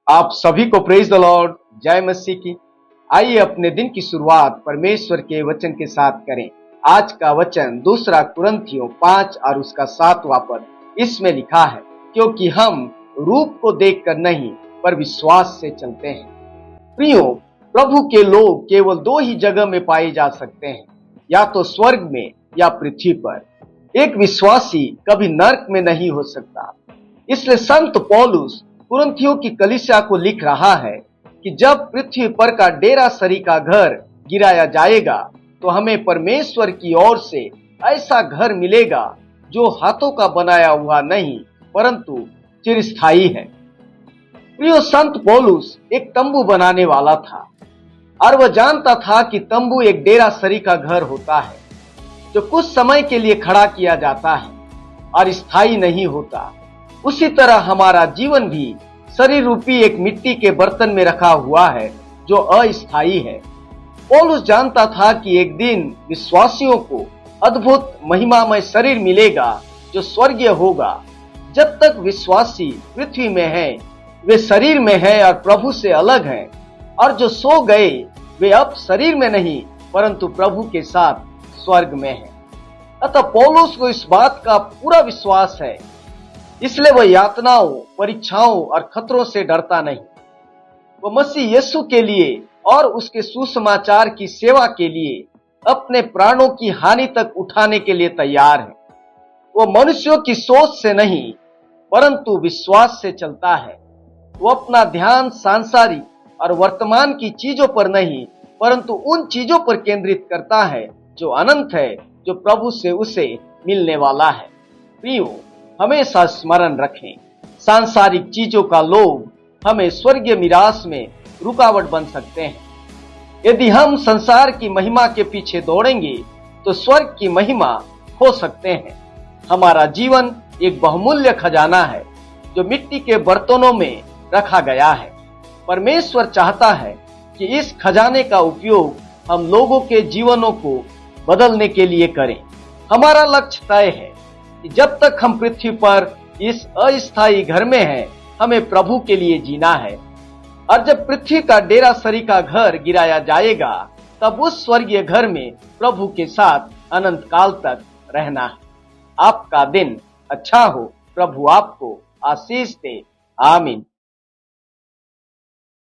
आप सभी को प्रेज द लॉर्ड, जय मसीह की। आइए अपने दिन की शुरुआत परमेश्वर के वचन के साथ करें। आज का वचन दूसरा कुरिन्थियों 5 और उसका 7वां पद। इसमें लिखा है, क्योंकि हम रूप को देखकर नहीं पर विश्वास से चलते हैं। प्रियो, प्रभु के लोग केवल दो ही जगह में पाए जा सकते हैं, या तो स्वर्ग में या पृथ्वी पर। एक विश्वासी कभी नरक में नहीं हो सकता। इसलिए संत पौलुस कुरिन्थियों की कलीसिया को लिख रहा है कि जब पृथ्वी पर का डेरा सरी का घर गिराया जाएगा तो हमें परमेश्वर की ओर से ऐसा घर मिलेगा जो हाथों का बनाया हुआ नहीं परंतु चिरस्थायी है। प्रियो, संत पौलुस एक तंबू बनाने वाला था और वह जानता था कि तंबू एक डेरा सरी का घर होता है जो कुछ समय के लिए खड़ा किया जाता है और स्थायी नहीं होता। उसी तरह हमारा जीवन भी शरीर रूपी एक मिट्टी के बर्तन में रखा हुआ है जो अस्थायी है। पौलुस जानता था कि एक दिन विश्वासियों को अद्भुत महिमामय शरीर मिलेगा जो स्वर्गीय होगा। जब तक विश्वासी पृथ्वी में है वे शरीर में है और प्रभु से अलग हैं, और जो सो गए वे अब शरीर में नहीं परंतु प्रभु के साथ स्वर्ग में है। अतः पौलुस को इस बात का पूरा विश्वास है, इसलिए वह यातनाओं, परीक्षाओं और खतरों से डरता नहीं। वह मसीह यीशु के लिए और उसके सुसमाचार की सेवा के लिए अपने प्राणों की हानि तक उठाने के लिए तैयार है। वह मनुष्यों की सोच से नहीं परंतु विश्वास से चलता है। वह अपना ध्यान सांसारिक और वर्तमान की चीजों पर नहीं परंतु उन चीजों पर केंद्रित करता है जो अनंत है, जो प्रभु से उसे मिलने वाला है। प्रियो, हमेशा स्मरण रखें, सांसारिक चीजों का लोभ हमें स्वर्गीय मिरास में रुकावट बन सकते हैं। यदि हम संसार की महिमा के पीछे दौड़ेंगे तो स्वर्ग की महिमा खो सकते हैं। हमारा जीवन एक बहुमूल्य खजाना है जो मिट्टी के बर्तनों में रखा गया है। परमेश्वर चाहता है कि इस खजाने का उपयोग हम लोगों के जीवनों को बदलने के लिए करें। हमारा लक्ष्य तय है कि जब तक हम पृथ्वी पर इस अस्थायी घर में हैं, हमें प्रभु के लिए जीना है। और जब पृथ्वी का डेरा सरी का घर गिराया जाएगा तब उस स्वर्गीय घर में प्रभु के साथ अनंत काल तक रहना है। आपका दिन अच्छा हो। प्रभु आपको आशीष दे। आमीन।